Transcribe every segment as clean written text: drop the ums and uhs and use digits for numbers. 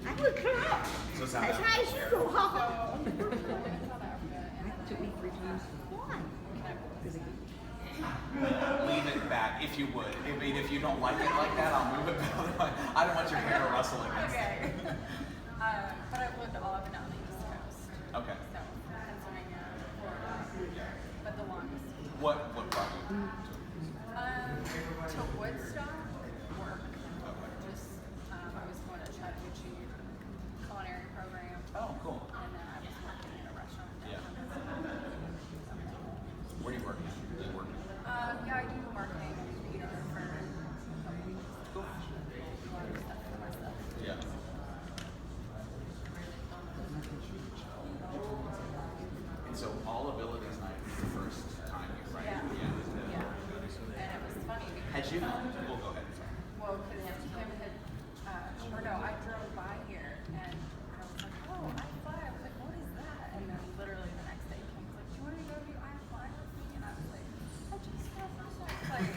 anh would clap. So South Tại sao anh Africa. rủ họ? I have to eat 3 times. Why? Lean it back, if you would. I mean, if you don't like it like that, I'll move it back. I don't want your hair to rustle against Okay. But I've lived all up and down the East Coast. Okay. So Pennsylvania, Florida, but the longest. What brought you to To Woodstock, work. Just I was going to Chattahoochee culinary program. Oh, cool. And then I was working in a restaurant. Yeah. downtown. Where do you work now? Do you work? Yeah, I do marketing and PR for a Cool. lot of stuff for myself. Yeah. And so all abilities night was the first time you right? Yeah. And it was funny because Had you? We'll go ahead. Sorry. well, because Kim had, or no, I drove by here and I was like, oh, iFly. I was like, what is that? And then literally the next day, Kim was like, do you want to go do iFly with me? And I was like, I just got this iFly.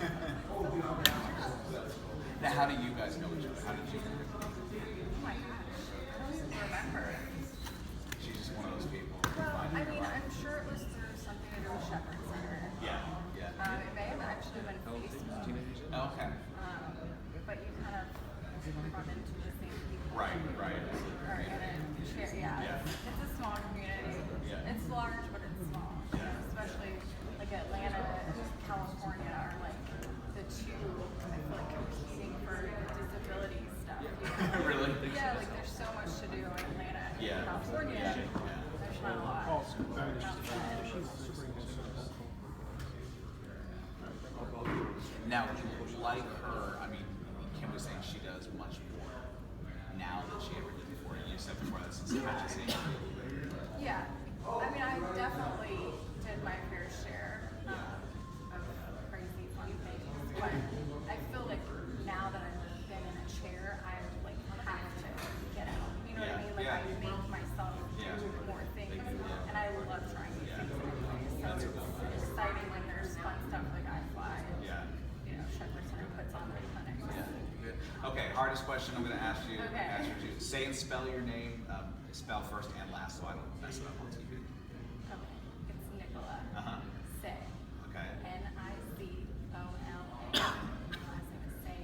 Now, how do you guys know each other? How did you know? Oh my gosh, I don't even remember. She's just one of those people. who Well, find I you mean, right. I'm sure it was through something to do with Shepherd Center. Yeah, yeah. It may have actually been Facebook. Oh, okay. But you kind of run into the same people. Right, right. Or in it, share, yeah. Yeah. It's a small community. Yeah. It's large, but it's small. You know, especially like Atlanta, California are like the two, I feel like, competing for disability stuff. You know? Really? Yeah, like there's so much to do in Atlanta. And Yeah. California, Yeah. there's not a lot. Now, like her, I mean, Kim was saying she does much more now than she ever did before. You said before that's insane. Yeah, I mean, I definitely did my fair share of crazy fun things, but I feel like now that I've been in a chair, I like have to get out. You know what I mean? Like I make myself do more things, and I love trying new things anyway. So it's exciting when there's fun stuff like iFly. Yeah. You know, Shepherd Center puts on their clinics. Yeah, good. Okay, hardest question I'm going to ask you. Okay. Ask you to say and spell your name. Spell first and last, so I don't mess it up on TV. Okay, it's Nicola. Say. Okay. Nicola. Last name is Say.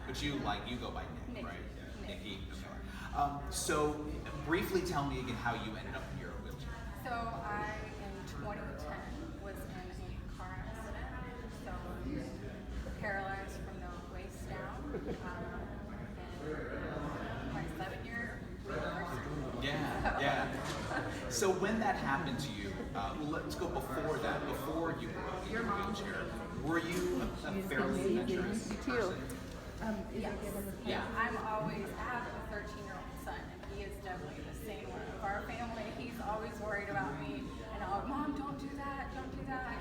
But you go by Nick, Nicky. right? Nicky. Nicky. Okay. So briefly tell me again how you ended up in your wheelchair. So I, in 2010, was in a car accident. So paralyzed from the waist down. And my 7-year anniversary. Yeah. So when that happened to you, let's go before that. Before you were in your wheelchair, were you a fairly adventurous person? Yes. Yeah. I have a 13-year-old son, and he is definitely the sane one of our family. He's always worried about me, and Mom, don't do that,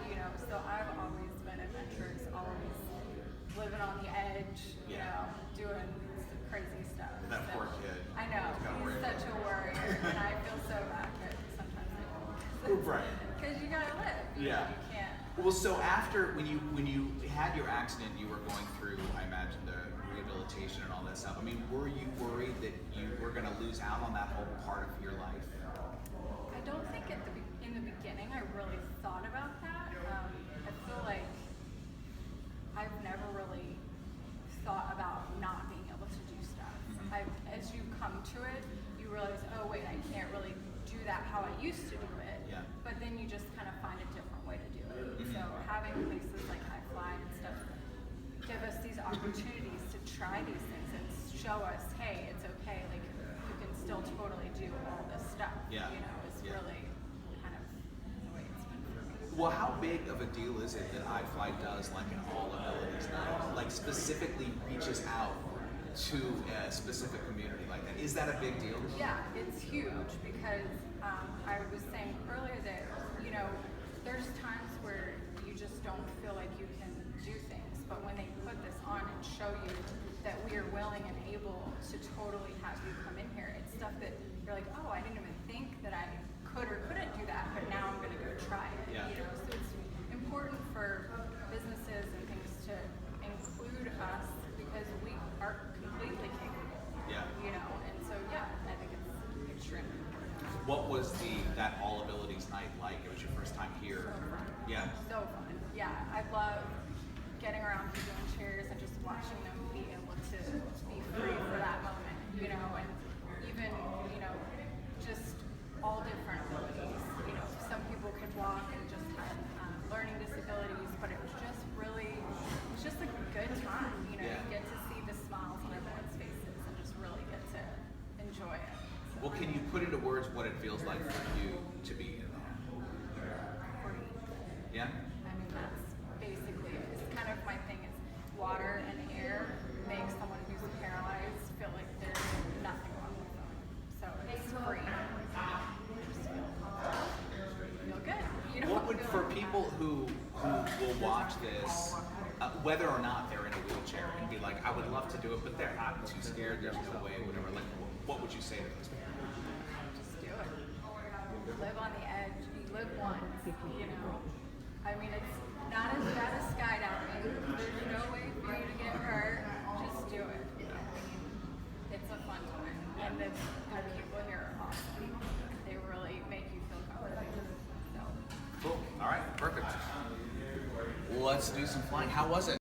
you know. So I've always been adventurous, always living on the edge, you know, doing some crazy stuff. That So, poor kid. I know, he's such a worrier, and I feel so bad, but sometimes I don't. Right. Because you gotta live. You Yeah. know, you can't. Well, so after when you had your accident, you were going through, I imagine, the rehabilitation and all that stuff. I mean, were you worried that you were going to lose out on that whole part of your life? I don't think in the beginning I really thought about that. I feel like I've never really thought about not being able to do stuff. As you come to it, you realize, oh wait, I can't really do that how I used to do it. Yeah. But then you just kind of find a different way to do it. So having places like iFly and stuff give us these opportunities to try these things and show us, hey, it's okay. Like you can still totally do all this stuff. Yeah. You know, it's really kind of the way it's been for me. Well, how big of a deal is it that iFly does like an all abilities night, like specifically reaches out to a specific community like that? Is that a big deal? Yeah, it's huge because I was saying earlier that, you know, there's times where you just don't feel like you can do things, but when they put this on and show you that we are willing and able to totally have you come in here, it's stuff that you're like, oh, I didn't even think that I could or couldn't do that, but now I'm going to go try it. Yeah. You know, so it's important for businesses and things to include us because we are completely capable that All Abilities night like? It was your first time here. Yeah. So fun. Yeah, I love getting around people in chairs and just watching them be able to be free for that moment, you know, and even, you know, just all different abilities. You know, some people could walk and just had learning disabilities, but it was just really, it was just a good time. You know, Yeah. you get to see the smiles on everyone's faces and just really get to enjoy it. Well, can you put into words what it feels like for you to be in there? Yeah? I mean, that's basically it. It's kind of my thing is water and air make someone who's paralyzed feel like there's nothing wrong with them. So it's free. Just feel good. You know, What would, feel for like people who will watch this, whether or not they're in a wheelchair and be like, I would love to do it, but they're not too scared, there's no way, whatever, like, what would you say to those people? just do it. Live on the edge. You live once, you know. I mean, it's not as bad as skydiving. There's no way for you to get hurt. Just do it. I mean, it's a fun time. And the people here are awesome. They really make you feel comfortable. So. Cool. All right. Perfect. Let's do some flying. How was it?